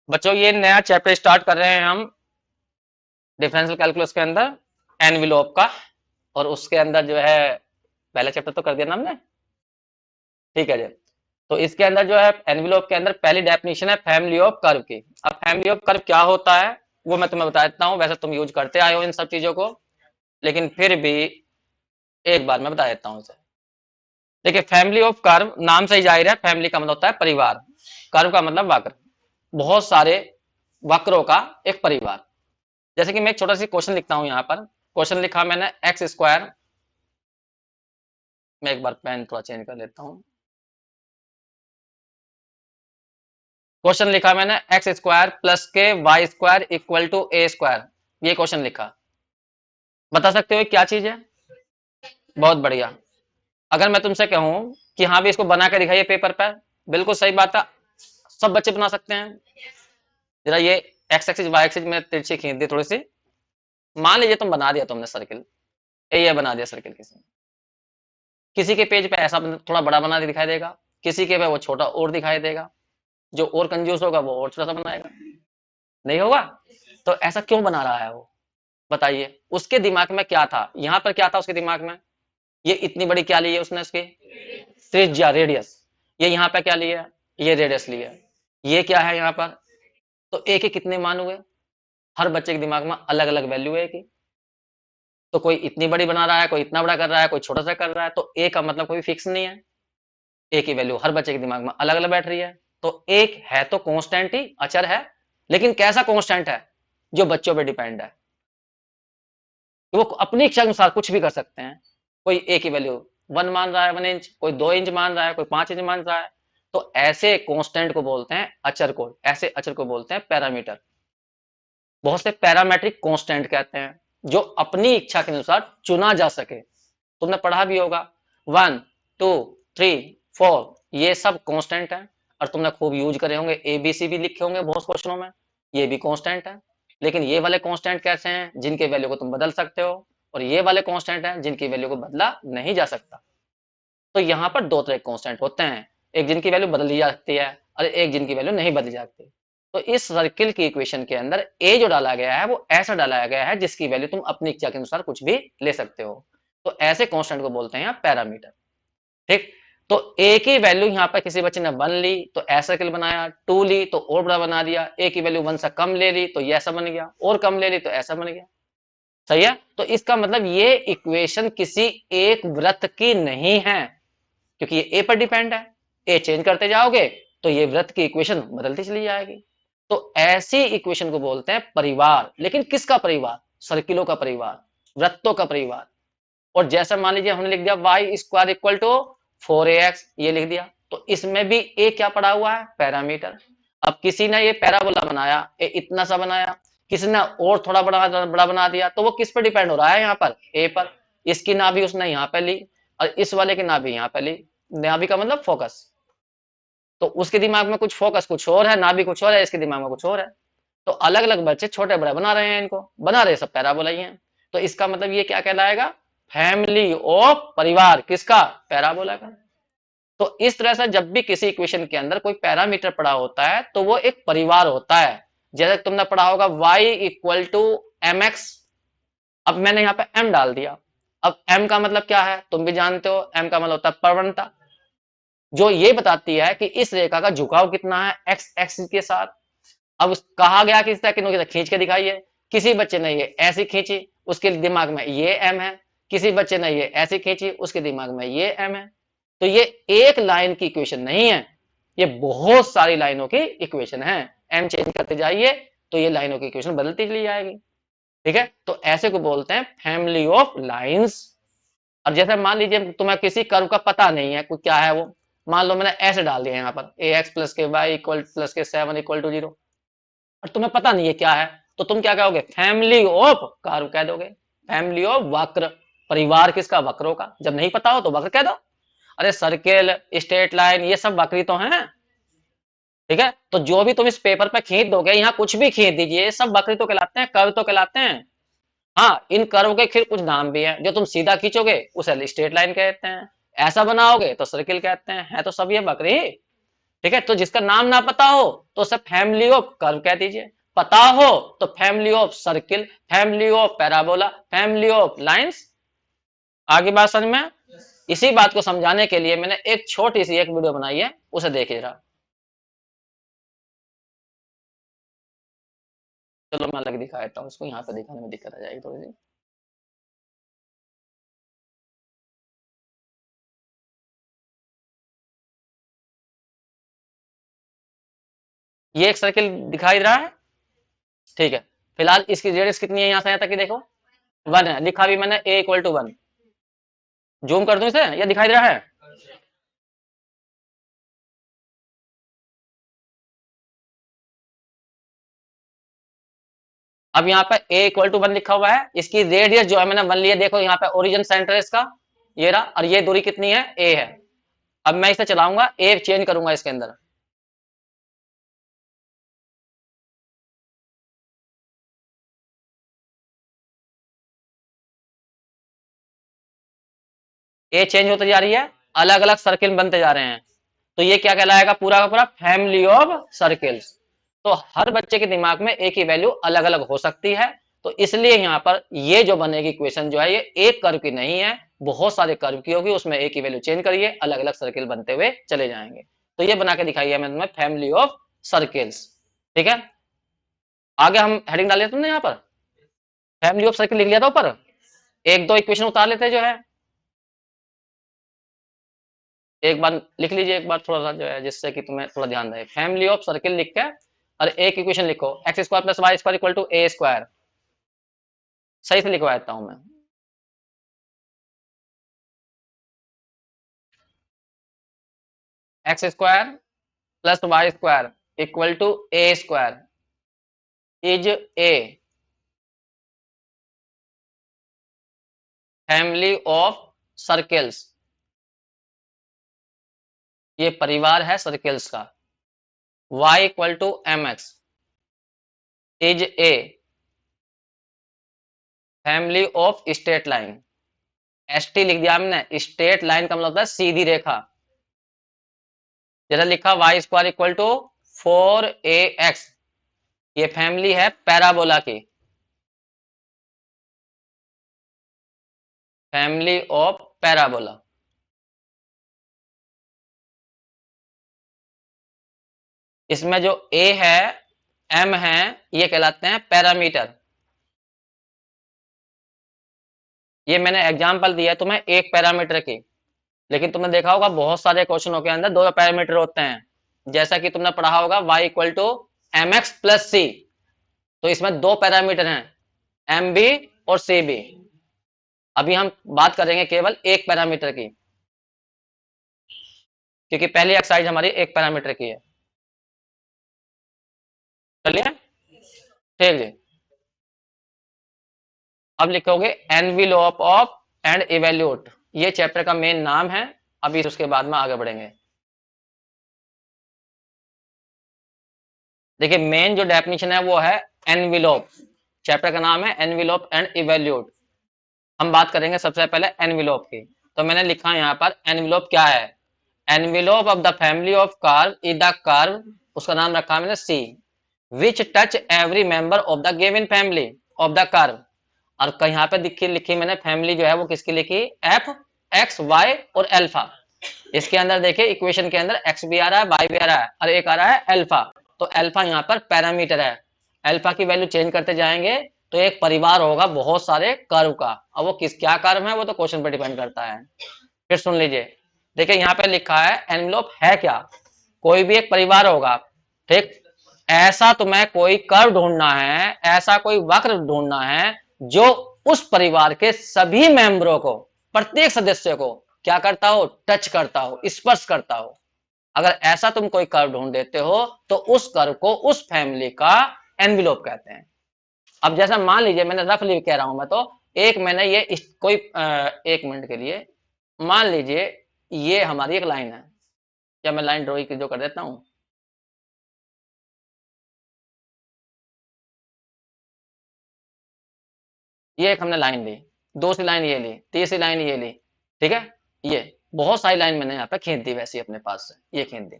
बच्चों ये नया चैप्टर स्टार्ट कर रहे हैं हम डिफरेंशियल कैलकुलस के अंदर एनवेलोप का। और उसके अंदर जो है पहला चैप्टर तो कर दिया ना हमने, ठीक है जी। तो इसके अंदर जो है एनवेलोप के अंदर पहली डेफिनेशन है फैमिली ऑफ कर्व की। अब फैमिली ऑफ कर्व क्या होता है वो मैं तुम्हें बता देता हूँ। वैसे तुम यूज करते आए हो इन सब चीजों को, लेकिन फिर भी एक बार मैं बता देता हूँ इसे। देखिए फैमिली ऑफ कर्व नाम से ही जाहिर है, फैमिली का मतलब होता है परिवार, कर्व का मतलब वक्र, बहुत सारे वक्रों का एक परिवार। जैसे कि मैं एक छोटा सा क्वेश्चन लिखता हूं, यहाँ पर क्वेश्चन लिखा मैंने एक्स स्क्वायर। मैं एक बार पेन थोड़ा चेंज कर लेता हूँ। क्वेश्चन लिखा मैंने x square plus k y square equal to a square. ये क्वेश्चन लिखा, बता सकते हो ये क्या चीज है? बहुत बढ़िया। अगर मैं तुमसे कहूं कि हाँ भी इसको बना के दिखाइए पेपर पर, बिल्कुल सही बात है, सब बच्चे बना सकते हैं। जरा ये एक्स एक्सिस वाई एक्सिस में तिरछी खींच दी थोड़ी सी। मान लीजिए तुम बना दिया तुमने सर्किल, ये बना दिया सर्किल। किसी के पेज पे ऐसा थोड़ा बड़ा बना के दिखाई देगा, किसी के पे वो छोटा और दिखाई देगा। जो और कंजूस होगा वो और छोटा सा बनाएगा, नहीं होगा? तो ऐसा क्यों बना रहा है वो, बताइए। उसके दिमाग में क्या था, यहाँ पर क्या था उसके दिमाग में? ये इतनी बड़ी क्या ली है उसने, उसकी त्रिज्या, रेडियस। ये यहाँ पे क्या लिया, ये रेडियस लिया। ये क्या है यहाँ पर? तो एक के कितने मान हुए? हर बच्चे के दिमाग में अलग अलग वैल्यू है की। तो कोई इतनी बड़ी बना रहा है, कोई इतना बड़ा कर रहा है, कोई छोटा सा कर रहा है। तो ए का मतलब कोई फिक्स नहीं है, ए की वैल्यू हर बच्चे के दिमाग में अलग अलग बैठ रही है। तो एक है तो कांस्टेंट ही, अचर है, लेकिन कैसा कांस्टेंट है? जो बच्चों पे डिपेंड है, कि वो अपनी इच्छा अनुसार कुछ भी कर सकते हैं। कोई ए की वैल्यू 1 मान रहा है, 1 इंच, कोई 2 इंच मान रहा है, कोई 5 इंच मान रहा है। तो ऐसे कांस्टेंट को बोलते हैं अचर को, ऐसे अचर को बोलते हैं पैरामीटर। बहुत से पैरामेट्रिक कांस्टेंट कहते हैं, जो अपनी इच्छा के अनुसार चुना जा सके। तुमने पढ़ा भी होगा 1 2 3 4, ये सब कांस्टेंट है। और तुमने खूब यूज करे होंगे, एबीसी भी लिखे होंगे बहुत क्वेश्चनों में, ये भी कांस्टेंट है। लेकिन ये वाले कांस्टेंट कैसे हैं? जिनके वैल्यू को तुम बदल सकते हो। और ये वाले कांस्टेंट हैं जिनकी वैल्यू को बदला नहीं जा सकता। तो यहाँ पर दो तरह के कांस्टेंट होते हैं, एक जिनकी वैल्यू बदली जा सकती है और एक जिनकी वैल्यू नहीं बदली जा सकती। तो इस सर्किल की इक्वेशन के अंदर ए जो डाला गया है वो ऐसा डाला गया है जिसकी वैल्यू तुम अपनी इच्छा के अनुसार कुछ भी ले सकते हो। तो ऐसे कांस्टेंट को बोलते हैं पैरामीटर। ठीक। तो ए की वैल्यू यहाँ पर किसी बच्चे ने 1 ली तो ऐसा सर्किल बनाया, 2 ली तो और बड़ा बना दिया, ए की वैल्यू 1 से कम ले ली तो ये ऐसा बन गया, और कम ले ली तो ऐसा बन गया। सही है? तो इसका मतलब ये इक्वेशन किसी एक वृत्त की नहीं है, क्योंकि ये ए पर डिपेंड है। ए चेंज करते जाओगे तो ये वृत्त की इक्वेशन बदलती चली जाएगी। तो ऐसी इक्वेशन को बोलते हैं परिवार। लेकिन किसका परिवार? सर्किलों का परिवार, वृत्तों का परिवार। और जैसा मान लीजिए हमने लिख दिया Y square equal to 4ax, ये लिख दिया, तो इसमें भी ए क्या पड़ा हुआ है? पैरामीटर। अब किसी ने ये पैराबोला बनाया, ए इतना सा बनाया, किसी ने और थोड़ा बड़ा बड़ा बना दिया, तो वो किस पर डिपेंड हो रहा है? यहाँ पर ए पर। इसकी नाभि उसने यहाँ पे ली और इस वाले की नाभि यहाँ पे ली। नाभि का मतलब फोकस। तो उसके दिमाग में कुछ फोकस कुछ और है, नाभि कुछ और है, इसके दिमाग में कुछ और है। तो अलग अलग बच्चे छोटे बड़े बना रहे हैं, इनको बना रहे सब पैराबोला ही हैं। तो इसका मतलब ये क्या कहलाएगा? फैमिली ऑफ, परिवार किसका? पैराबोला का। तो इस तरह से जब भी किसी इक्वेशन के अंदर कोई पैरामीटर पड़ा होता है तो वो एक परिवार होता है। जैसे तुमने पढ़ा होगा y equal to m x. अब मैंने यहाँ पे m डाल दिया। अब m का मतलब क्या है तुम भी जानते हो, m का मतलब होता है प्रवणता, जो ये बताती है कि इस रेखा का झुकाव कितना है एक्स एक्सिस के साथ। अब कहा गया कि खींच के दिखाइए। किसी बच्चे ने ये ऐसी खींची, उसके दिमाग में ये एम है। किसी बच्चे ने ये ऐसी खींची, उसके दिमाग में ये एम है। तो ये एक लाइन की इक्वेशन नहीं है, ये बहुत सारी लाइनों की इक्वेशन है। एम चेंज करते जाइए तो ये लाइनों की इक्वेशन बदलती चली जाएगी। ठीक है? तो ऐसे को बोलते हैं फैमिली ऑफ लाइंस। अब जैसे मान लीजिए तुम्हें किसी कर्व का पता नहीं है, कुछ क्या है वो, मान लो मैंने ऐसे डाल दिया यहाँ पर ए x plus k Y equal plus के 7 इक्वल टू 0, और तुम्हें पता नहीं है क्या है, तो तुम क्या कहोगे? फैमिली ऑफ कर्व कह दोगे, फैमिली ऑफ वक्र, परिवार किसका? वक्रों का। जब नहीं पता हो तो वक्र कह दो। अरे सर्किल, स्ट्रेट लाइन, ये सब वक्र तो हैं। ठीक है? तो जो भी तुम इस पेपर पे खींच दोगे, यहाँ कुछ भी खींच दीजिए, सब वक्र तो कहलाते हैं, कर्व तो कहलाते हैं। हाँ, इन कर्व के फिर कुछ नाम भी हैं। जो तुम सीधा खींचोगे उसे स्ट्रेट लाइन कहते हैं, ऐसा बनाओगे तो सर्किल कहते हैं, है तो सब ये वक्र ही। ठीक है, तो जिसका नाम ना पता हो तो उसे फैमिली ऑफ कर्व कह दीजिए, पता हो तो family of circle, family of parabola, family of lines. आगे बात समझ में? इसी बात को समझाने के लिए मैंने एक छोटी सी एक वीडियो बनाई है, उसे देखिए जरा। चलो मैं अलग दिखा देता हूँ उसको, यहाँ पे दिखाने में दिक्कत आ जाएगी थोड़ी सी। ये एक सर्किल दिखाई दे रहा है, ठीक है। फिलहाल इसकी रेडियस कितनी है यहाँ से यहाँ तक की देखो, 1 है, लिखा भी मैंने a इक्वल टू 1। जूम कर दूं इसे, ये दिखाई दे रहा है? अब यहाँ पे a इक्वल टू 1 लिखा हुआ है, इसकी रेडियस जो है मैंने 1 लिया, देखो यहाँ पे ओरिजिन सेंटर है इसका, ये रहा, और ये दूरी कितनी है, a है। अब मैं इसे चलाऊंगा, a चेंज करूंगा इसके अंदर, a चेंज होती जा रही है, अलग अलग सर्किल बनते जा रहे हैं, तो ये क्या कहलाएगा, पूरा का पूरा फैमिली ऑफ सर्किल्स। तो हर बच्चे के दिमाग में एक ही वैल्यू अलग अलग हो सकती है, तो इसलिए यहाँ पर ये जो बनेगी इक्वेशन जो है, ये एक कर्व की नहीं है, बहुत सारे कर्व की होगी, उसमें एक ही वैल्यू चेंज करिए, अलग अलग सर्किल बनते हुए चले जाएंगे। तो ये बना के दिखाई है मैंने तुम्हें फैमिली ऑफ सर्किल्स, ठीक है। आगे हम हेडिंग डाल लेते हैं ना, यहाँ पर फैमिली ऑफ सर्किल लिख लिया था ऊपर, एक दो इक्वेशन उतार लेते जो है, एक बार लिख लीजिए, एक बार थोड़ा सा जो है, जिससे कि तुम्हें थोड़ा ध्यान रहे। फैमिली ऑफ सर्किल लिख के और एक इक्वेशन लिखो, x square plus y square equal to a square. सही से लिखवा देता हूं मैं, x square plus y square equal to a square is a family of circles. ये परिवार है सर्किल्स का। y equal to m x is a family of straight line. S T लिख दिया हमने, स्ट्रेट लाइन का मतलब होता है सीधी रेखा। जैसा लिखा y square equal to 4ax, ये फैमिली है पैराबोला की, फैमिली ऑफ पैराबोला। इसमें जो a है, m है, ये कहलाते हैं पैरामीटर। ये मैंने एग्जांपल दिया है तुम्हें एक पैरामीटर की, लेकिन तुमने देखा होगा बहुत सारे क्वेश्चनों के अंदर दो पैरामीटर होते हैं, जैसा कि तुमने पढ़ा होगा y equal to m x plus c, तो इसमें दो पैरामीटर हैं, एम बी और सी बी। अभी हम बात करेंगे केवल एक पैरामीटर की, क्योंकि पहली एक्सरसाइज हमारी एक पैरामीटर की है। चलिए, ठीक जी। अब लिखोगे एनविलोप ऑफ एंड इवेल्यूट, ये चैप्टर का मेन नाम है। अभी उसके बाद में आगे बढ़ेंगे। देखिए मेन जो डेफिनेशन है वो है एनविलोप, चैप्टर का नाम है एनविलोप एंड इवेल्यूट। हम बात करेंगे सबसे पहले एनविलोप की, तो मैंने लिखा यहाँ पर एनविलोप क्या है। Envelope of the family of curve is the curve, उसका नाम रखा मैंने c, which touch every member of the given family of the curve. और यहाँ पे लिखी लिखी मैंने फैमिली जो है वो किसकी लिखी, एफ, एक्स, वाई और एल्फा। इसके अंदर देखिए इक्वेशन के अंदर एक्स भी आ रहा है, वाई भी आ रहा है, और एक आ रहा है एल्फा। तो एल्फा यहाँ पर पैरामीटर है, एल्फा की वैल्यू चेंज करते जाएंगे तो एक परिवार होगा बहुत सारे कर्व का। अब वो किस क्या कर्व है वो तो क्वेश्चन पर डिपेंड करता है। फिर सुन लीजिए, देखिए यहाँ पे लिखा है एनवेलोप है क्या, कोई भी एक परिवार होगा, ठीक। ऐसा तुम्हें कोई कर्व ढूंढना है, ऐसा कोई वक्र ढूंढना है जो उस परिवार के सभी मेंबरों को, प्रत्येक सदस्य को क्या करता हो, टच करता हो, स्पर्श करता हो। अगर ऐसा तुम कोई कर्व ढूंढ देते हो तो उस कर्व को उस फैमिली का एनविलोप कहते हैं। अब जैसा मान लीजिए, मैंने रफली कह रहा हूं मैं, तो एक मैंने ये कोई एक मिनट के लिए मान लीजिए ये हमारी एक लाइन है, या मैं लाइन ड्रॉइंग की जो कर देता हूं, ये एक हमने लाइन ली, दूसरी लाइन ये ली, तीसरी लाइन ये ली, ठीक है। ये बहुत सारी लाइन मैंने यहाँ पे खींच दी वैसे अपने पास से, ये खींच दी।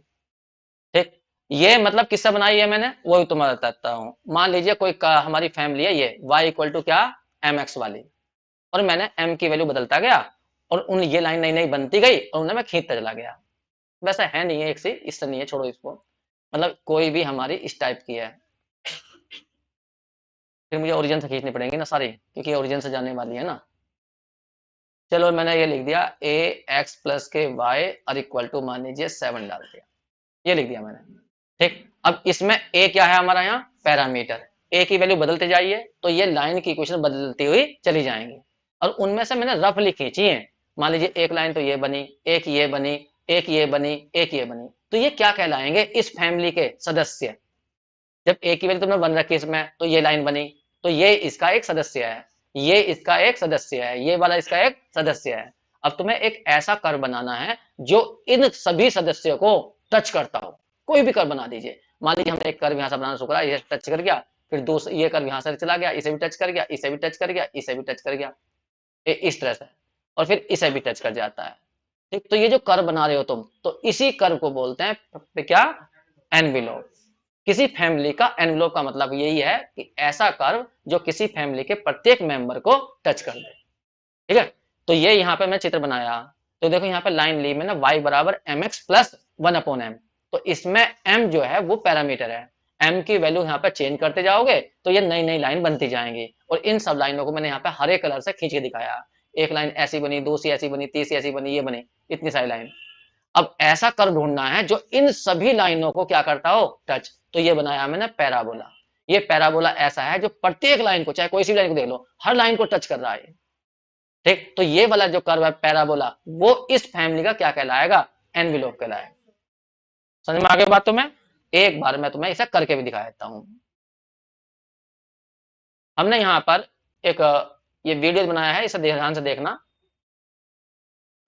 ये मतलब किससे बनाई है मैंने, वो भी तुम्हें बताता हूँ। मान लीजिए कोई हमारी फैमिली है, ये y इक्वल टू क्या, mx वाली, और मैंने m की वैल्यू बदलता गया, और उन ये लाइन नई नई बनती गई, और उन्हें मैं खींचता चला गया। वैसा है नहीं है एक से, इससे नहीं है, छोड़ो इसको। मतलब कोई भी हमारी इस टाइप की है, फिर मुझे ओरिजिन से खींचनी पड़ेंगी ना सारी, क्योंकि ओरिजिन से जाने वाली है ना। चलो मैंने ये लिख दिया ए एक्स प्लस के वाई और इक्वल टू मान लीजिए 7 डाल दिया, ये लिख दिया मैंने। ठीक, अब इसमें ए क्या है हमारा यहाँ, पैरामीटर। ए की वैल्यू बदलते जाइए तो ये लाइन की इक्वेशन बदलती हुई चली जाएंगी, और उनमें से मैंने रफली खींची है। मान लीजिए एक लाइन तो ये बनी, एक ये बनी, एक ये बनी, एक ये बनी, तो ये क्या कहलाएंगे, इस फैमिली के सदस्य। जब ए की वैल्यू तुमने बन रखी इसमें, तो ये लाइन बनी, तो ये इसका एक सदस्य है, ये इसका एक सदस्य है, ये वाला इसका एक सदस्य है। अब तुम्हें एक ऐसा कर्व बनाना है जो इन सभी सदस्यों को टच करता हो। कोई भी कर्व बना दीजिए। मान लीजिए हमने एक कर्व यहाँ से बनाना शुरू करा, ये टच कर गया, फिर दूसरा ये कर्व यहाँ से चला गया, इसे भी टच कर गया, इसे भी टच कर गया, इसे भी टच कर गया, इस तरह से, और फिर इसे भी टच कर जाता है। ठीक, तो ये जो कर्व बना रहे हो तुम, तो इसी कर्व को बोलते हैं क्या, एनविलोप। किसी फैमिली का एनवलप का मतलब यही है कि ऐसा कर्व जो किसी फैमिली के प्रत्येक मेंबर को टच कर दे। ठीक है, तो ये यहाँ पे मैं चित्र बनाया, तो देखो यहाँ पे लाइन ली मैंने y बराबर एम एक्स प्लस 1/m। तो इसमें m जो है वो पैरामीटर है, m की वैल्यू यहाँ पे चेंज करते जाओगे तो ये नई नई लाइन बनती जाएंगी, और इन सब लाइनों को मैंने यहाँ पे हरे कलर से खींच के दिखाया। एक लाइन ऐसी बनी, दूसरी ऐसी बनी, तीसरी ऐसी बनी, ये बनी, इतनी सारी लाइन। अब ऐसा कर ढूंढना है जो इन सभी लाइनों को क्या करता हो, टच। तो ये बनाया मैंने पैराबोला। ये पैराबोला ऐसा है जो प्रत्येक लाइन को, चाहे कोई सी लाइन को देख लो, हर लाइन को टच कर रहा है। ठीक, तो ये वाला जो कर्व है पैराबोला, वो इस फैमिली का क्या कहलाएगा, एनविलोप कहलाएगा। समझ में आ गई बात तुम्हें। एक बार मैं तुम्हें इसे करके भी दिखा देता हूं। हमने यहाँ पर एक ये वीडियो बनाया है, इसे ध्यान से देखना।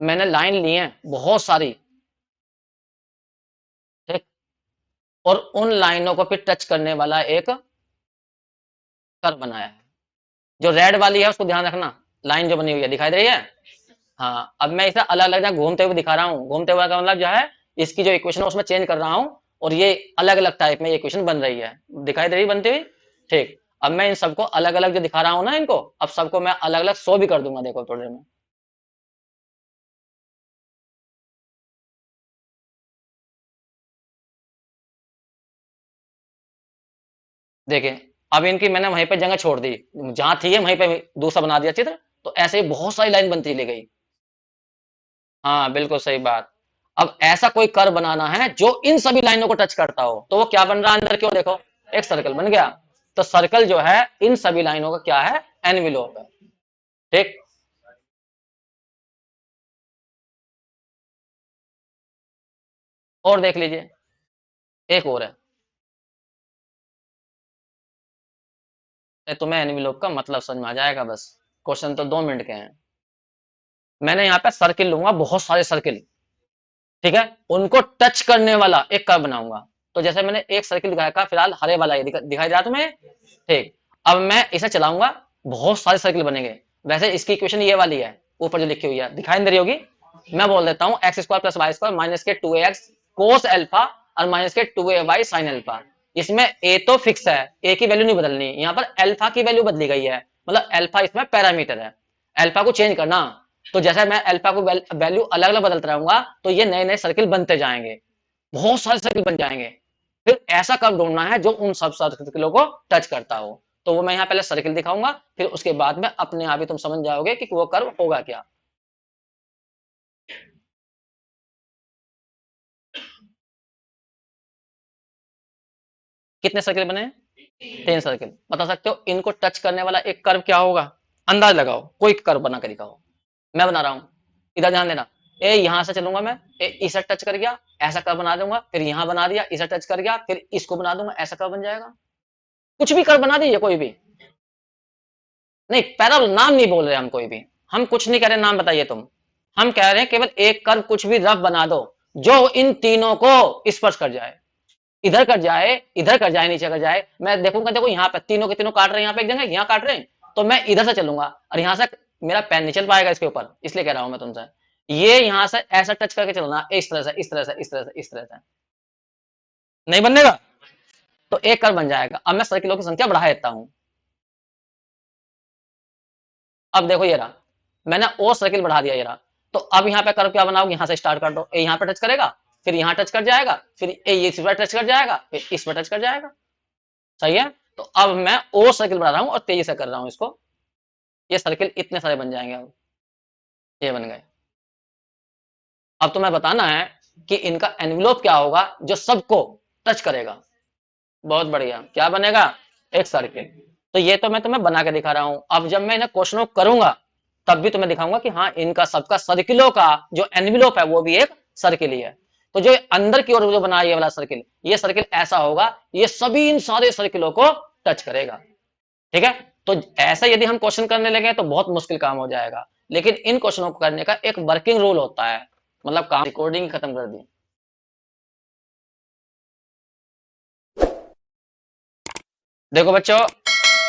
मैंने लाइन ली है बहुत सारी, ठीक, और उन लाइनों को फिर टच करने वाला एक कर्व बनाया है। जो रेड वाली है उसको ध्यान रखना, लाइन जो बनी हुई है दिखाई दे रही है। हाँ, अब मैं इसे अलग अलग जगह घूमते हुए दिखा रहा हूँ। घूमते हुए का मतलब जो है, इसकी जो इक्वेशन है उसमें चेंज कर रहा हूँ, और ये अलग अलग टाइप में ये इक्वेशन बन रही है, दिखाई दे रही बनती हुई। ठीक, अब मैं इन सबको अलग अलग जो दिखा रहा हूँ ना इनको, अब सबको मैं अलग अलग शो भी कर दूंगा, देखो थोड़ी देर में। देखिए, अब इनकी मैंने वहीं पे जगह छोड़ दी, जहां थी है वहीं पे दूसरा बना दिया चित्र। तो ऐसे ही बहुत सारी लाइन बनती ले गई। हाँ बिल्कुल सही बात। अब ऐसा कोई कर्व बनाना है जो इन सभी लाइनों को टच करता हो, तो वो क्या बन रहा है अंदर की ओर, देखो एक सर्कल बन गया। तो सर्कल जो है इन सभी लाइनों का क्या है, एनविलोप है। ठीक, और देख लीजिए, एक और है। तुम्हें एनविलोप का मतलब समझ में आ जाएगा बस, क्वेश्चन तो 2 मिनट के हैं। मैंने यहाँ पे सर्किल लूंगा, बहुत सारे सर्किल, ठीक है, उनको टच करने वाला एक कर्व बनाऊंगा। तो जैसे मैंने एक सर्किल दिखाया था फिलहाल, हरे वाला ये दिखाई दिया तुम्हें। ठीक, अब मैं इसे चलाऊंगा, बहुत सारे सर्किल बनेंगे। वैसे इसकी इक्वेशन ये वाली है, ऊपर जो लिखी हुई है दिखाई दे रही होगी। मैं बोल देता हूँ x square plus y square minus के 2ax कोस एल्फा और माइनस के 2ay साइन एल्फा। इसमें ए तो फिक्स है, ए की वैल्यू नहीं बदलनी, यहाँ पर एल्फा की वैल्यू बदली गई है, मतलब एल्फा इसमें पैरामीटर है। एल्फा को चेंज करना, तो जैसे मैं अल्फा को वैल्यू अलग अलग बदलता रहूंगा, तो ये नए नए सर्किल बनते जाएंगे, बहुत सारे सर्किल बन जाएंगे। फिर ऐसा कर्व ढूंढना है जो उन सब सर्किलों को टच करता हो। तो वो मैं यहाँ पहले सर्किल दिखाऊंगा, फिर उसके बाद में अपने आप ही तुम समझ जाओगे कि वो कर्व होगा क्या। कितने सर्किल बने, 3 सर्किल। बता सकते हो इनको टच करने वाला एक कर्व क्या होगा, अंदाज लगाओ, कोई कर्व बना कर दिखाओ। मैं बना रहा हूं, इधर ध्यान देना। ए यहां से चलूंगा मैं, ए इसे टच कर गया, ऐसा कर्व बना दूंगा, फिर यहां बना दिया, इसे टच कर गया, फिर इसको बना दूंगा, ऐसा कर्व बन जाएगा। कुछ भी कर्व बना दीजिए कोई भी। नहीं, पैराबोला नाम नहीं बोल रहे हम, कोई भी हम कुछ नहीं कह रहे, नाम बताइए तुम। हम कह रहे हैं केवल एक कर्व कुछ भी रफ बना दो जो इन तीनों को स्पर्श कर जाए, इधर कर जाए, इधर कर जाए, नीचे कर जाए। मैं देखूंगा, देखो यहाँ पे तीनों के तीनों काट रहे हैं, यहाँ पे एक जगह यहाँ काट रहे हैं, तो मैं इधर से चलूंगा, और यहाँ से मेरा पैन नहीं चल पाएगा इसके ऊपर, इसलिए कह रहा हूं मैं तुमसे। ये यहाँ से ऐसा टच करके चलना, इस तरह से, इस तरह से, इस तरह से, इस तरह से। नहीं बनेगा, तो एक कर्व बन जाएगा। अब मैं सर्किलों की संख्या बढ़ा देता हूं। अब देखो ये रहा, मैंने और सर्किल बढ़ा दिया ये रहा। तो अब यहाँ पे कर्व क्या बनाओगे, यहां से स्टार्ट कर दो, ए यहाँ पे टच करेगा, फिर यहाँ टच कर जाएगा, फिर ए इस पर टच कर जाएगा, फिर इस पर टच कर जाएगा। सही है। तो अब मैं और सर्किल बना रहा हूँ और तेजी से कर रहा हूँ इसको। ये सर्किल इतने सारे बन जाएंगे। अब ये बन गए। अब तुम्हें बताना है कि इनका एनवेलोप क्या होगा जो सबको टच करेगा। बहुत बढ़िया, क्या बनेगा, एक सर्किल। तो ये तो मैं तुम्हें बना के दिखा रहा हूं। अब जब मैं इन्हें क्वेश्चनों करूंगा तब भी तुम्हें दिखाऊंगा कि हाँ इनका सबका सर्किलों का जो एनवेलोप है वो भी एक सर्किल ही है। तो जो अंदर की ओर जो बना ये वाला सर्किल, ये सर्किल ऐसा होगा, ये सभी इन सारे सर्किलों को टच करेगा। ठीक है। तो ऐसा यदि हम क्वेश्चन करने लगे तो बहुत मुश्किल काम हो जाएगा, लेकिन इन क्वेश्चनों को करने का एक वर्किंग रूल होता है। मतलब काम रिकॉर्डिंग खत्म कर दी। देखो बच्चों,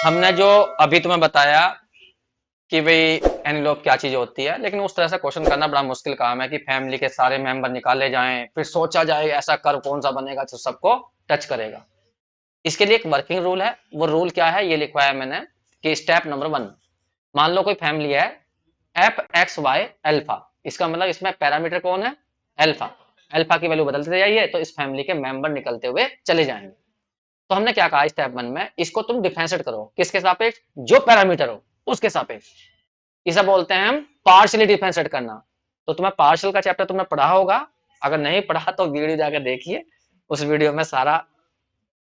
हमने जो अभी तुम्हें बताया कि भाई एनवेलोप क्या चीज होती है, लेकिन उस तरह से क्वेश्चन करना बड़ा मुश्किल काम है कि फैमिली के सारे मेंबर निकाले जाएं, फिर सोचा जाए ऐसा कर्व कौन सा बनेगा जो सबको टच करेगा। इसके लिए एक वर्किंग रूल है। वो रूल क्या है, ये लिखवाया मैंने कि स्टेप नंबर 1, मान लो कोई फैमिली है एफ एक्स वाई एल्फा। इसका मतलब इसमें पैरामीटर कौन है, एल्फा। एल्फा की वैल्यू बदलते जाइए तो इस फैमिली के मेंबर निकलते हुए चले जाएंगे। तो हमने क्या कहा स्टेप 1 में, इसको तुम डिफरेंशिएट करो, किसके सापेक्ष, जो पैरामीटर हो उसके सापेक्ष। इसे बोलते हैं हम पार्शियली डिफरेंशिएट करना। तो तुम्हें पार्शियल का चैप्टर तुमने पढ़ा होगा, अगर नहीं पढ़ा तो वीडियो जाकर देखिए। उस वीडियो में सारा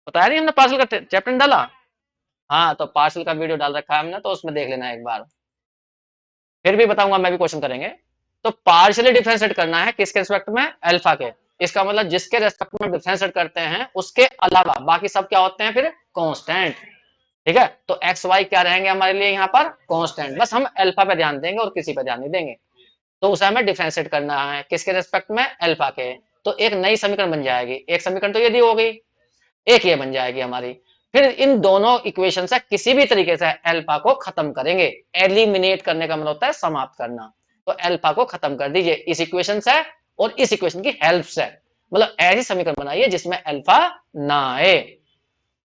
बताया नहीं हमने, पार्शियल का चैप्टर डाला। हाँ, तो पार्शियल का वीडियो डाल रखा है हमने, तो उसमें देख लेना एक बार। फिर भी बताऊंगा मैं भी, क्वेश्चन करेंगे। तो पार्शियली डिफरेंशिएट करना है किसके रिस्पेक्ट में, अल्फा के। इसका मतलब जिसके रेस्पेक्ट में डिफरेंशिएट करते हैं उसके अलावा बाकी सब क्या होते हैं फिर, कांस्टेंट। ठीक है। तो एक्स वाई क्या रहेंगे हमारे लिए यहाँ पर, कांस्टेंट। बस हम अल्फा पे ध्यान देंगे और किसी पे ध्यान नहीं देंगे। तो उसे हमें डिफरेंशिएट करना है किसके रेस्पेक्ट में, अल्फा के। तो एक नई समीकरण बन जाएगी। एक समीकरण तो ये दी हो गई, एक ये बन जाएगी हमारी। फिर इन दोनों इक्वेशन से किसी भी तरीके से अल्फा को खत्म करेंगे। एलिमिनेट करने का मतलब होता है समाप्त करना। तो अल्फा को खत्म कर दीजिए इस इक्वेशन से और इस इक्वेशन की हेल्प से। मतलब ऐसी समीकरण बनाइए जिसमें अल्फा ना आए।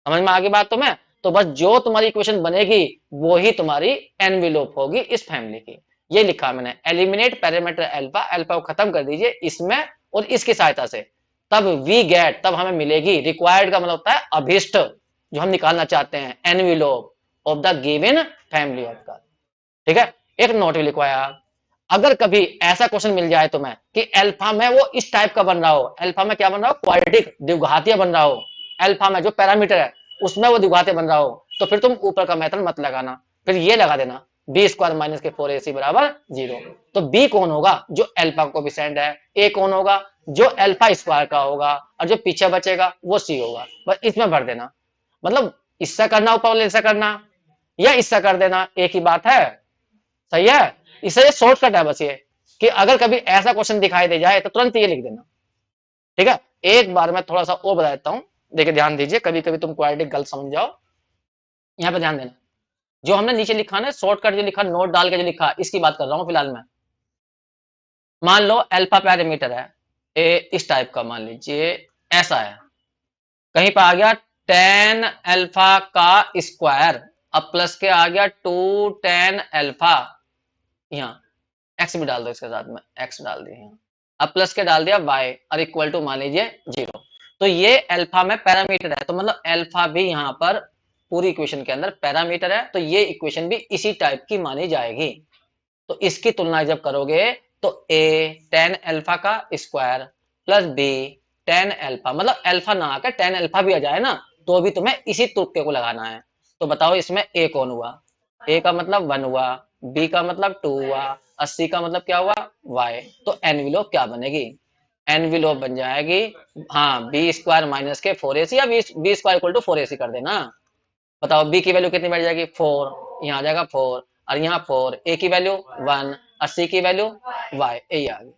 समझ में आगे बात तुम्हें। तो बस जो तुम्हारी इक्वेशन बनेगी वो ही तुम्हारी एनवेलोप होगी इस फैमिली की। ये लिखा मैंने, एलिमिनेट पैरामीटर अल्फा, अल्फा को खत्म कर दीजिए इसमें और इसकी सहायता से। तब वी गेट, तब हमें मिलेगी, रिक्वायर्ड का मतलब होता है अभिष्ट, जो हम निकालना चाहते हैं, envelope of the given family of का। ठीक है। एक नोट भी लिखवाया, अगर कभी ऐसा क्वेश्चन मिल जाए तुम्हें कि अल्फा में वो इस टाइप का बन रहा हो, अल्फा में क्या बन रहा हो, क्वाड्रेटिक द्विघातीय बन रहा हो, अल्फा में जो पैरामीटर है उसमें वो द्विघातीय बन रहा हो, तो फिर तुम ऊपर का मेथड मत लगाना, फिर ये लगा देना बी स्क्वायर माइनस के 4ac बराबर 0। तो बी कौन होगा, जो अल्फा को कोफिशिएंट है, ए कौन होगा, जो अल्फा स्क्वायर का होगा, और जो पीछे बचेगा वो सी होगा। बस इसमें भर देना। मतलब इससे करना ऊपर वाले से करना या इससे कर देना, एक ही बात है। सही है। इसे शॉर्टकट है बस ये, कि अगर कभी ऐसा क्वेश्चन दिखाई दे जाए तो तुरंत ये लिख देना। ठीक है। एक बार मैं थोड़ा सा और बता देता हूं, देखिए ध्यान दीजिए, कभी कभी तुम क्वाड्रेटिक गलत समझ जाओ। यहाँ पे ध्यान देना, जो हमने नीचे लिखा ना शॉर्टकट, जो लिखा नोट डाल के जो लिखा, इसकी बात कर रहा हूं फिलहाल मैं। मान लो अल्फा पैरामीटर है ए, इस टाइप का मान लीजिए, ऐसा है, कहीं पर आ गया टेन अल्फा का स्क्वायर, अब प्लस के आ गया 2 tan अल्फा, यहाँ एक्स भी डाल दो इसके साथ में, एक्स डाल दिया यहाँ, अब प्लस के डाल दिया वाई और इक्वल टू मान लीजिए 0। तो ये अल्फा में पैरामीटर है, तो मतलब अल्फा भी यहाँ पर पूरी इक्वेशन के अंदर पैरामीटर है, तो ये इक्वेशन भी इसी टाइप की मानी जाएगी। तो इसकी तुलना जब करोगे तो ए टेन अल्फा का square plus b tan alpha, मतलब अल्फा ना आकर टेन अल्फा भी आ जाए ना, तो भी तुम्हें इसी तुक्के को लगाना है। तो बताओ इसमें ए कौन हुआ, ए का मतलब 1 हुआ, बी का मतलब 2 हुआ, 80 का मतलब क्या हुआ, वाई। तो एनविलोप क्या बनेगी, एनविलोप बन जाएगी, हाँ बी स्क्वायर माइनस के 4ac, या B square equal to 4ac कर देना। बताओ बी की वैल्यू कितनी बैठ जाएगी, 4, यहाँ आ जाएगा 4, और यहाँ 4, ए की वैल्यू 1, 80 की वैल्यू वाई, यही आ गई।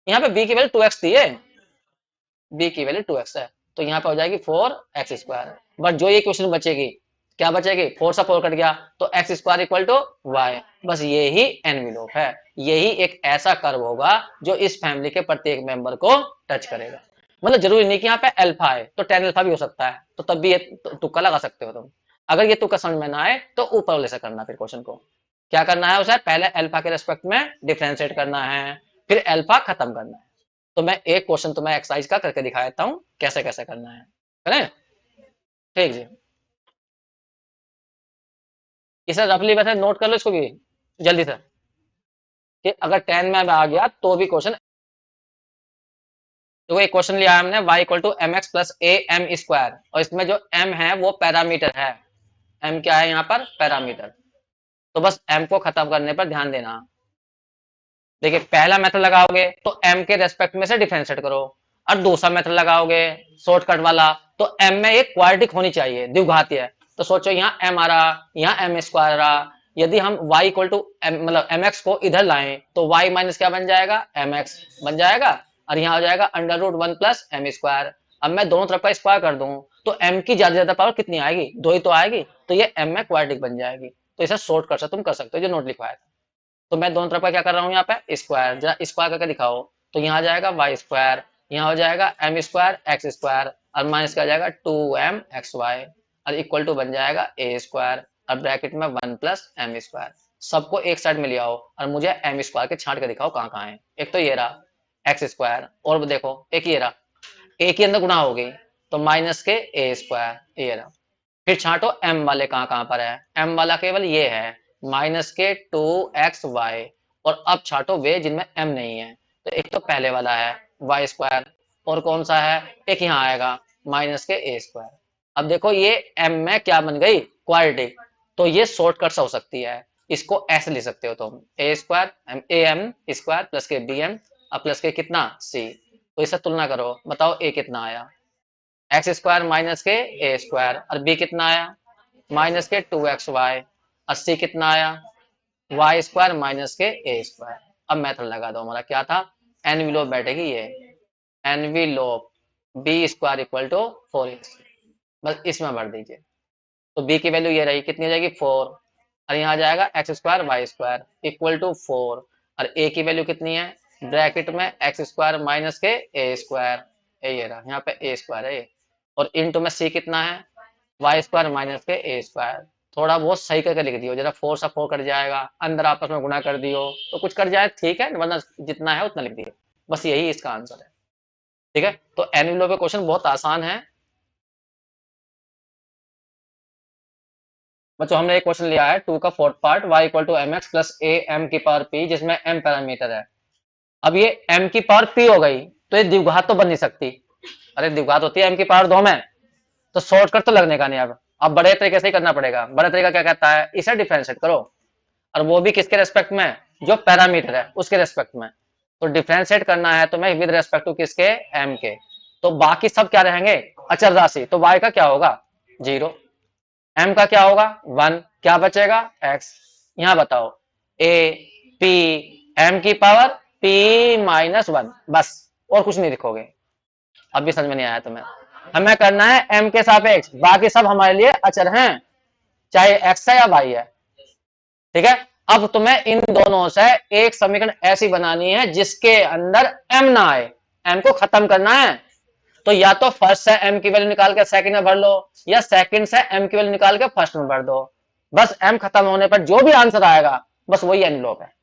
यहाँ पे बी की वैल्यू 2x थी, है बी की वैल्यू 2x है, तो यहाँ पे हो जाएगी 4x स्क्वायर। बट जो ये क्वेश्चन बचेगी, क्या बचेगी, 4 से 4 कट गया, तो x square equal to y. बस ये ही एनविलोप है, यही एक ऐसा कर्व होगा जो इस फैमिली के प्रत्येक मेंबर को टच करेगा। मतलब जरूरी नहीं कि यहाँ पे अल्फा है, तो टेन अल्फा भी हो सकता है, तो तब भी ये तुक्का लगा सकते हो तुम। अगर ये तुक्का समझ में ना आए तो ऊपर वाले से करना, फिर क्वेश्चन को क्या करना है, उसे पहले अल्फा के रेस्पेक्ट में डिफरेंशिएट करना है, फिर अल्फा खत्म करना है। तो मैं एक क्वेश्चन तुम्हें एक्सरसाइज का करके दिखा देता हूँ कैसे कैसे करना है, करें? ठीक जी। इसे रफली वैसे नोट कर लो इसको भी जल्दी से, कि अगर 10 में आ गया तो भी क्वेश्चन। तो एक क्वेश्चन लिया है हमने y equal to m x plus a m square, और इसमें जो m है वो पैरामीटर है। m क्या है यहाँ पर? पैरामीटर। तो बस m को खत्म करने पर ध्यान देना। देखिए पहला मेथड लगाओगे तो m के रेस्पेक्ट में से डिफरेंशिएट करो, और दूसरा मेथड लगाओगे शॉर्टकट वाला, तो m में एक क्वाड्रेटिक होनी चाहिए, द्विघातीय है। तो सोचो यहाँ m आ रहा, यहाँ m स्क्वायर रहा। यदि हम y इक्वल टू मतलब mx को इधर लाएं तो y माइनस क्या बन जाएगा? mx बन जाएगा, और यहाँ हो जाएगा under root one plus m square. अब मैं दोनों तरफ का स्क्वायर कर दूं तो m की ज्यादा ज्यादा पावर कितनी आएगी? दो ही तो आएगी, तो ये m में क्वाड्रेटिक बन जाएगी। तो इसे शॉर्ट कर सकते, तुम कर सकते हो जो नोट लिखवाया था। तो मैं दोनों तरफ का क्या कर रहा हूँ यहाँ पे? स्क्वायर। जरा स्क्वायर करके दिखाओ। तो यहाँ आ जाएगा वाई स्क्वायर, यहाँ हो जाएगा एम स्क्वायर एक्स स्क्वायर, और माइनस क्या जाएगा? 2m xy, और इक्वल टू बन जाएगा ए स्क्वायर, और ब्रैकेट में 1 प्लस एम स्क्वायर। सबको एक साइड में ले आओ और मुझे एम स्क्वायर के छांट के दिखाओ कहाँ कहाँ है। एक तो ये रहा एक्स स्क्वायर, और देखो एक ये रहा, ए के अंदर गुणा हो गई तो माइनस के ए स्क्वायर, ये रहा। फिर छांटो एम वाले कहाँ कहाँ पर है। एम वाला केवल ये है, माइनस के 2xy। और अब छांटो वे जिनमें एम नहीं है। तो एक तो पहले वाला है वाई स्क्वायर, और कौन सा है? एक यहाँ आएगा माइनस के ए स्क्वायर। अब देखो ये एम में क्या बन गई? क्वाड्रेटिक। तो ये शॉर्टकट हो सकती है, इसको ऐसे लिख सकते हो तुम, a square a m square plus k b m, अब प्लस के कितना? सी। तो इससे तुलना करो, बताओ ए कितना आया? एक्स स्क्वायर माइनस के ए स्क्वायर, और बी कितना आया? माइनस के 2xy, और सी कितना आया? वाई स्क्वायर माइनस के ए स्क्वायर। अब मेथड लगा दो, हमारा क्या था? एनविलोप बैठेगी ये, envelope b square equal to 4x, बस इसमें भर दीजिए। तो बी की वैल्यू ये रही, कितनी हो जाएगी? 4, और यहाँ आ जाएगा x square y square equal to 4, और ए की वैल्यू कितनी है? ब्रैकेट में एक्स स्क्वायर माइनस के ए स्क्वायर, ये रहा, यहाँ पे ए स्क्वायर है ये, और इंटू में सी कितना है? वाई स्क्वायर माइनस के ए स्क्वायर। थोड़ा बहुत सही करके लिख दियो, जरा 4 से 4 कट जाएगा, अंदर आपस में गुणा कर दियो तो कुछ कट जाए ठीक है, वरना जितना है उतना लिख दियो। बस यही इसका आंसर है। ठीक है, तो एनविलो पे क्वेश्चन बहुत आसान है बच्चों। हमने एक क्वेश्चन लिया है 2 का fourth part, y equal to m x plus a m की पावर p, जिसमें m पैरामीटर है। अब ये m की पावर p हो गई, तो ये द्विघात तो बन नहीं सकती। अरे द्विघात होती है m की पावर 2 में, तो शॉर्टकट तो लगने का नहीं। अब बड़े तरीके से ही करना पड़ेगा। बड़ा तरीका क्या कहता है? इसे डिफरेंशिएट करो, और वो भी किसके रेस्पेक्ट में? जो पैरामीटर है उसके रेस्पेक्ट में। तो डिफरेंशिएट करना है तो मैं विद रेस्पेक्ट टू किसके? m के। तो बाकी सब क्या रहेंगे? अचर राशि। तो y का क्या होगा? 0, m का क्या होगा? 1, क्या बचेगा? x। यहां बताओ a p, m की पावर p माइनस 1, बस, और कुछ नहीं लिखोगे। अब भी समझ में नहीं आया तुम्हें? हमें करना है m के सापेक्ष, बाकी सब हमारे लिए अचर हैं, चाहे x है या y है। ठीक है, अब तुम्हें इन दोनों से एक समीकरण ऐसी बनानी है जिसके अंदर m ना आए, m को खत्म करना है। तो या तो फर्स्ट से m की वैल्यू निकाल के सेकंड में भर लो, या सेकंड से m की वैल्यू निकाल के फर्स्ट में भर दो। बस m खत्म होने पर जो भी आंसर आएगा बस वही एनवलप है।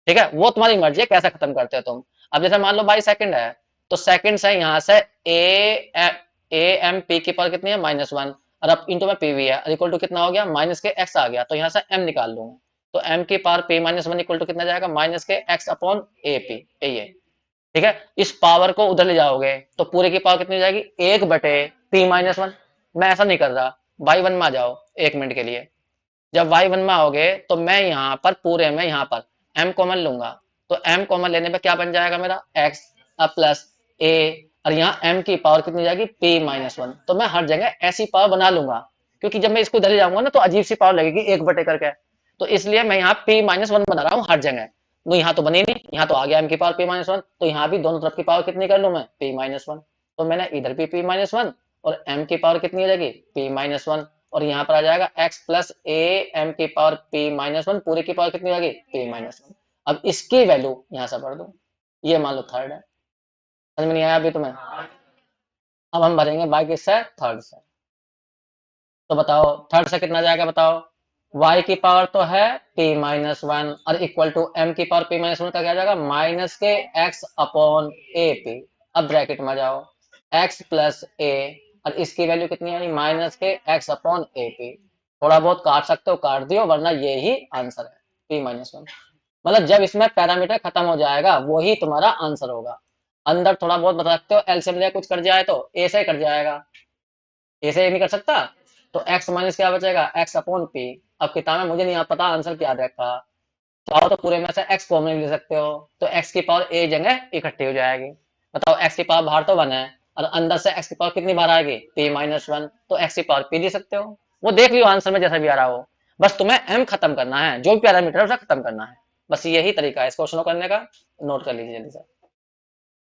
ठीक है, वो तुम्हारी मर्जी है कैसे खत्म करते हो तुम। अब जैसे मान लो बाई सेकंड है, तो सेकंड से यहां से ए एम पी की पावर कितनी है? -1, और अब इंटू में पीवी है, इक्वल टू कितना हो गया? माइनस के एक्स आ गया, तो यहाँ से m निकाल लूंगा। तो m की पावर p -1 इक्वल टू कितना जाएगा? माइनस के एक्स अपॉन ए पी, ये। ठीक है, इस पावर को उधर ले जाओगे तो पूरे की पावर कितनी हो जाएगी? 1/p-1। मैं ऐसा नहीं कर रहा, बाई वन में आ जाओ 1 मिनट के लिए। जब y1 में आओगे तो मैं यहाँ पर पूरे में यहाँ पर m कॉमन लूंगा, तो m कॉमन लेने पे क्या बन जाएगा मेरा? x अब प्लस a, और यहाँ m की पावर कितनी जाएगी? p-1। तो मैं हर जगह ऐसी पावर बना लूंगा, क्योंकि जब मैं इसको इधर ले जाऊंगा ना तो अजीब सी पावर लगेगी 1 बटे करके। तो इसलिए मैं यहाँ p-1 बना रहा हूँ हर जगह। तो यहाँ तो बनी नहीं, यहाँ तो आ गया m की पावर p-1, तो यहाँ भी दोनों तरफ की पावर कितनी कर लूँ मैं? p-1। तो मैंने इधर भी p-1, और m की पावर कितनी हो जाएगी? p-1, और यहाँ पर आ जाएगा x प्लस ए एम की पावर p-1, पूरे की पावर कितनी होगी? p-1। अब इसकी वैल्यू यहाँ से भर दो, ये मान लो थर्ड है। समझ में नहीं आया अभी तुम्हें? अब हम भरेंगे बाई किससे, थर्ड से। तो बताओ थर्ड से कितना जाएगा बताओ, y की पावर तो है p माइनस वन और इक्वल टू m की पावर p माइनस वन का क्या जाएगा, माइनस के x अपॉन ए पी। अब ब्रैकेट में जाओ, x प्लस ए और इसकी वैल्यू कितनी आई, माइनस के x अपॉन ए पी। थोड़ा बहुत काट सकते हो काट दियो, वरना ये ही आंसर है p माइनस वन। मतलब जब इसमें पैरामीटर खत्म हो जाएगा वही तुम्हारा आंसर होगा। अंदर थोड़ा बहुत बता सकते हो, एलसीएम ले कुछ कर जाए तो ए से कट जाएगा, ऐसे ही नहीं कर सकता। तो x माइनस क्या बचेगा, x अपॉन पी। अब किताब में मुझे नहीं पता आंसर क्या रखा, चाहो तो पूरे में से x कॉमन ले सकते हो, तो x की पावर a जगह इकट्ठी हो जाएगी। बताओ x की पावर बाहर तो वन है और अंदर से x की पावर कितनी बाहर आएगी, p माइनस वन, तो x की पावर p दे सकते हो। वो देख लियो आंसर में जैसा भी आ रहा हो, बस तुम्हें m खत्म करना है, जो भी पैरामीटर है उसे खत्म करना है। बस यही तरीका है इस क्वेश्चन को करने का, नोट कर लीजिए जल्दी से।